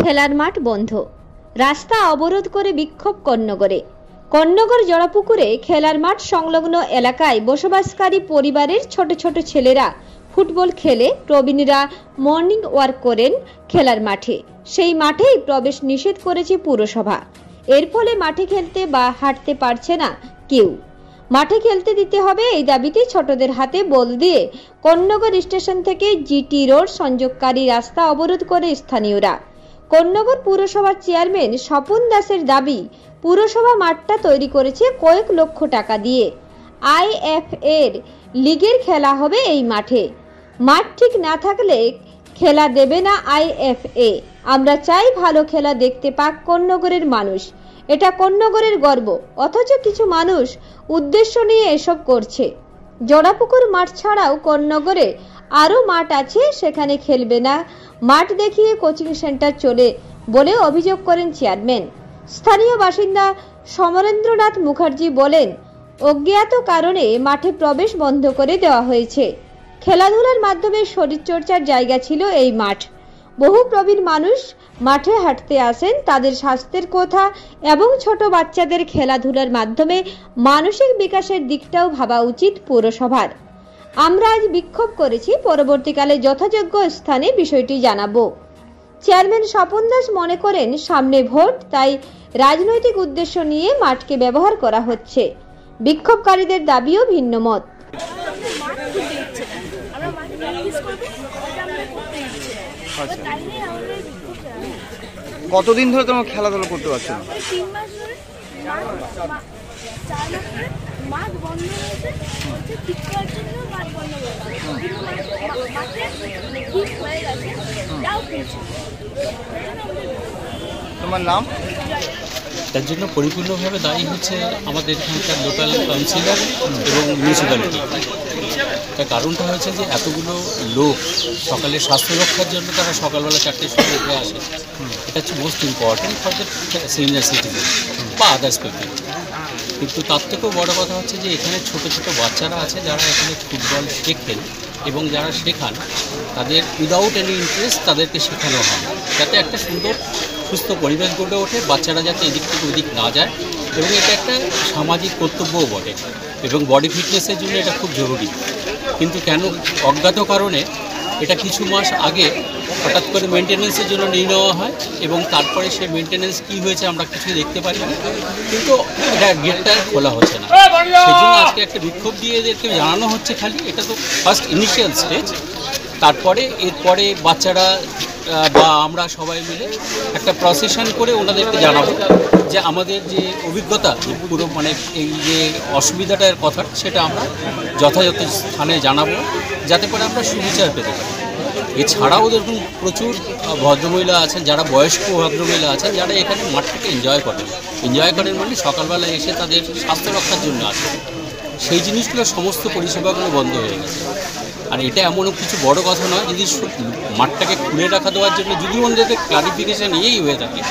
খেলার মাঠ বন্ধ, রাস্তা অবরোধ করে বিক্ষোভ কর্ণগরে। কর্ণগর জড়াপুকুরে খেলার মাঠ সংলগ্ন এলাকায় বসবাসকারী পরিবারের ছোট ছোট ছেলেরা ফুটবল খেলে, প্রবীণরা মর্নিং ওয়াক করেন খেলার মাঠে। সেই মাঠেই প্রবেশ নিষেধ করেছে পুরসভা। এর ফলে মাঠে খেলতে বা হাঁটতে পারছে না কেউ। মাঠে খেলতে দিতে হবে এই দাবিতে ছোটদের হাতে বল দিয়ে কর্ণগর স্টেশন থেকে জিটি রোড সংযোগকারী রাস্তা অবরোধ করে স্থানীয়রা। কর্ণগর পুরসভার চেয়ারম্যান স্বপন দাসের দাবি, পুরসভা মাঠটা তৈরি করেছে কয়েক লক্ষ টাকা দিয়ে। আইএফএর লিগের খেলা হবে এই মাঠে। মাঠ ঠিক না থাকলে খেলা দেবে না আইএফএ। আমরা চাই ভালো খেলা দেখতে পাক কর্ণগরের মানুষ। এটা কর্ণগরের গর্ব, অথচ কিছু মানুষ উদ্দেশ্য নিয়ে এসব করছে। জড়াপুকুর মাঠ ছাড়াও কর্ণগরে আরও মাঠ আছে, সেখানে খেলবে না, মাঠ দেখিয়ে কোচিং সেন্টার চলে বলে অভিযোগ করেন চেয়ারম্যান। স্থানীয় বাসিন্দা সমরেন্দ্রনাথ মুখার্জি বলেন, অজ্ঞাত কারণে মাঠে প্রবেশ বন্ধ করে দেওয়া হয়েছে। খেলাধুলার মাধ্যমে শরীরচর্চার জায়গা ছিল এই মাঠ। বহু প্রবীণ মানুষ মাঠে হাঁটতে আসেন, তাদের স্বাস্থ্যের কথা এবং ছোট বাচ্চাদের খেলাধুলার মাধ্যমে মানসিক বিকাশের দিকটাও ভাবা উচিত পৌরসভার। আমরা আজ বিক্ষোভ করেছি, পরবর্তীকালে যথাযোগ্য স্থানে বিষয়টি জানাবো। চেয়ারম্যান স্বপন দাস মনে করেন, সামনে ভোট, তাই রাজনৈতিক উদ্দেশ্য নিয়ে মাঠকে ব্যবহার করা হচ্ছে। বিক্ষোভকারীদের দাবিও ভিন্ন মত। কতদিন ধরে তোমার খেলাধুলা করতে পারছো না? তোমার নাম? তার জন্য পরিপূর্ণভাবে দায়ী হচ্ছে আমাদের এখানকার লোকাল কাউন্সিলর এবং মিউনিসিপ্যালিটি। তার কারণটা হচ্ছে যে এতগুলো লোক সকালে স্বাস্থ্য রক্ষার জন্য তারা সকালবেলা 4টের সময় উঠে আসে। এটা হচ্ছে most important for the senior citizen বা আদার্স পিপল। কিন্তু তার থেকেও বড় কথা হচ্ছে যে এখানে ছোট ছোট বাচ্চারা আছে যারা এখানে ফুটবল শেখেন এবং যারা শেখান তাদের উইদাউট এনি ইন্টারেস্ট তাদেরকে শেখানো হয়, যাতে একটা সুন্দর সুস্থ পরিবেশ গড়ে ওঠে, বাচ্চারা যাতে এদিক থেকে ওদিক না যায়। এবং এটা একটা সামাজিক কর্তব্যও বটে এবং বডি ফিটনেসের জন্য এটা খুব জরুরি। কিন্তু কেন অজ্ঞাত কারণে এটা কিছু মাস আগে হঠাৎ করে মেনটেন্যান্সের জন্য নিয়ে নেওয়া হয় এবং তারপরে সেই মেনটেন্যান্স কী হয়েছে আমরা কিছুই দেখতে পারি না, কিন্তু এটা গেটটা খোলা হচ্ছে না। সেই জন্য আজকে একটা বিক্ষোভ দিয়ে এদেরকে জানানো হচ্ছে, খালি এটা তো ফার্স্ট ইনিশিয়াল স্টেজ। তারপরে এরপরে বাচ্চারা বা আমরা সবাই মিলে একটা প্রসেশন করে ওনাদেরকে জানাবো যে আমাদের যে অভিজ্ঞতা পুরো মানে এই যে অসুবিধাটার কথা সেটা আমরা যথাযথ স্থানে জানাবো, যাতে করে আমরা সুবিচার পেতে পারি। এছাড়াও দেখুন প্রচুর ভদ্রমহিলা আছেন, যারা বয়স্ক ভদ্রমহিলা আছেন, যারা এখানে মাঠটাকে এনজয় করেন মানে সকালবেলা এসে তাদের স্বাস্থ্য রক্ষার জন্য আসে। সেই জিনিসগুলো সমস্ত পরিষেবাগুলো বন্ধ হয়ে গেছে। আর এটা এমনও কিছু বড় কথা নয়, যদি মাঠটাকে খুলে রাখা দেওয়ার জন্য যদি ওনাদের ক্লারিফিকেশান এই হয়ে থাকে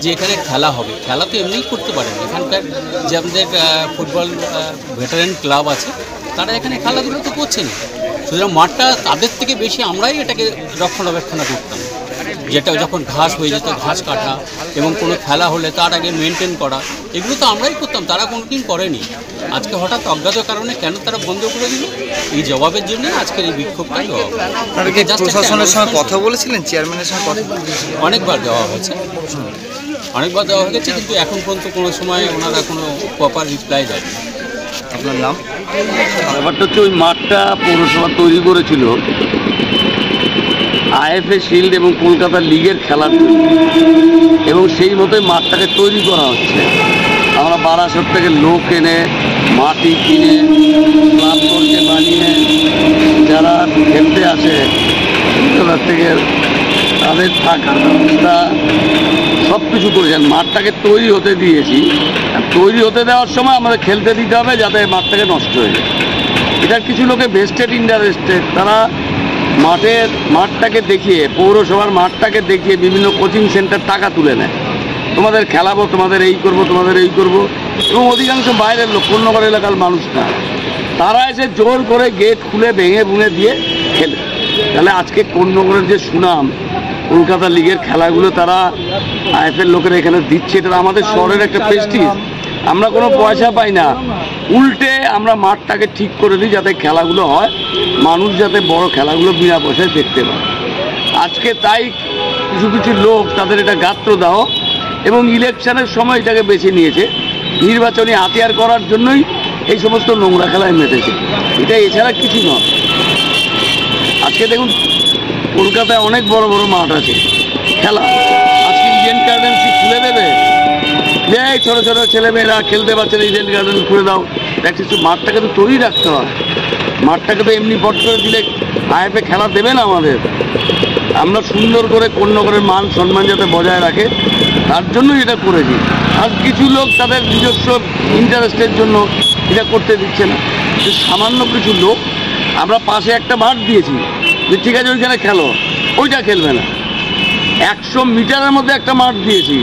যে এখানে খেলা হবে, খেলা তো এমনিই করতে পারেন। এখানকার যে আমাদের ফুটবল ভেটারেন ক্লাব আছে তারা এখানে খেলাধুলো তো করছেন, সুতরাং মাঠটা তাদের থেকে বেশি আমরাই এটাকে রক্ষণাবেক্ষণ করতাম। যেটা যখন ঘাস হয়ে যেত ঘাস কাটা এবং কোনো খেলা হলে তার আগে মেনটেন করা, এগুলো তো আমরাই করতাম, তারা কোনোদিন করেনি। আজকে হঠাৎ অজ্ঞাত কারণে কেন তারা বন্ধ করে দিল, এই জবাবের জন্য আজকের এই বিক্ষোভটা দেওয়া। প্রশাসনের সঙ্গে কথা বলেছিলেন? চেয়ারম্যানের সঙ্গে কথা অনেকবার দেওয়া হয়েছে, কিন্তু এখন পর্যন্ত কোনো সময় ওনারা কোনো প্রপার রিপ্লাই দেয়নি। আপনার নাম? ব্যাপারটা হচ্ছে ওই মাঠটা পৌরসভা তৈরি করেছিল আইএফএ শিল্ড এবং কলকাতা লিগের খেলার জন্য, এবং সেই মতোই মাঠটাকে তৈরি করা হচ্ছে। আমরা বারাসত থেকে লোক এনে মাটি কিনে ক্লাব করকে বানিয়ে যারা খেলতে আসে কলকাতা থেকে তাদের থাকার ব্যবস্থা সব কিছু করেছেন। মাঠটাকে তৈরি হতে দিয়েছি, তৈরি হতে দেওয়ার সময় আমাদের খেলতে দিতে হবে যাতে মাঠটাকে নষ্ট হয়ে যায়। এটার কিছু লোকে ভেস্টেড ইন্টারেস্টেড, তারা মাঠটাকে দেখিয়ে পৌরসভার মাঠটাকে দেখিয়ে বিভিন্ন কোচিং সেন্টার টাকা তুলে নেয়, তোমাদের খেলাবো, তোমাদের এই করবো, তোমাদের এই করবো। এবং অধিকাংশ বাইরের লোক, কর্ণগর এলাকার মানুষ না, তারা এসে জোর করে গেট খুলে ভেঙে ভুঙে দিয়ে খেলে। তাহলে আজকে কর্ণগরের যে সুনাম কলকাতা লিগের খেলাগুলো তারা আইএফএল লোকেরা এখানে দিচ্ছে, এটা আমাদের শহরের একটা প্রেস্টিজ। আমরা কোনো পয়সা পাই না, উল্টে আমরা মাঠটাকে ঠিক করে দিই যাতে খেলাগুলো হয়, মানুষ যাতে বড় খেলাগুলো বিনা পয়সায় দেখতে পায়। আজকে তাই কিছু কিছু লোক তাদের এটা গাত্রদাহ এবং ইলেকশনের সময় এটাকে বেছে নিয়েছে, নির্বাচনী হাতিয়ার করার জন্যই এই সমস্ত নোংরা খেলায় মেতেছে। এটা এছাড়া কিছু নয়। আজকে দেখুন কলকাতায় অনেক বড় বড় মাঠ আছে খেলা, আজকে ইডেন গার্ডেন কি খুলে দেবে? যে ছোটো ছোটো ছেলেমেয়েরা খেলতে পারছে না, ইডেন গার্ডেন খুলে দাও। প্র্যাকটিস মাঠটাকে তো তৈরি রাখতে হয়, মাঠটাকে তো এমনি পট করে দিলে আইএফএ খেলা দেবে না আমাদের। আমরা সুন্দর করে কর্ণগরের মান সম্মান যাতে বজায় রাখে তার জন্যই এটা করেছি। আর কিছু লোক তাদের নিজস্ব ইন্টারেস্টের জন্য এটা করতে দিচ্ছে না। সামান্য কিছু লোক, আমরা পাশে একটা মাঠ দিয়েছি যে ঠিক আছে ওইখানে খেলো, ওইটা খেলবে না। 100 মিটারের মধ্যে একটা মাঠ দিয়েছি,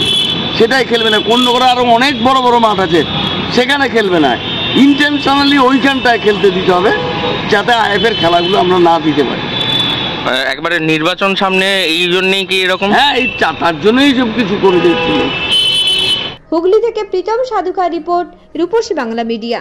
সেটাই খেলবে না। কর্ণগরে আরও অনেক বড় বড় মাঠ আছে, সেখানে খেলবে না। ইন্টেনশনালি ওইখানটায় খেলতে দিতে হবে যাতে আইএফএর খেলাগুলো আমরা না দিতে পারি। একবারে নির্বাচন সামনে, এই জন্যই কি এরকম? হ্যাঁ, এই তার জন্যই সব কিছু করে দিচ্ছিল। হুগলি থেকে প্রীতম সাধুকার রিপোর্ট, রূপসী বাংলা মিডিয়া।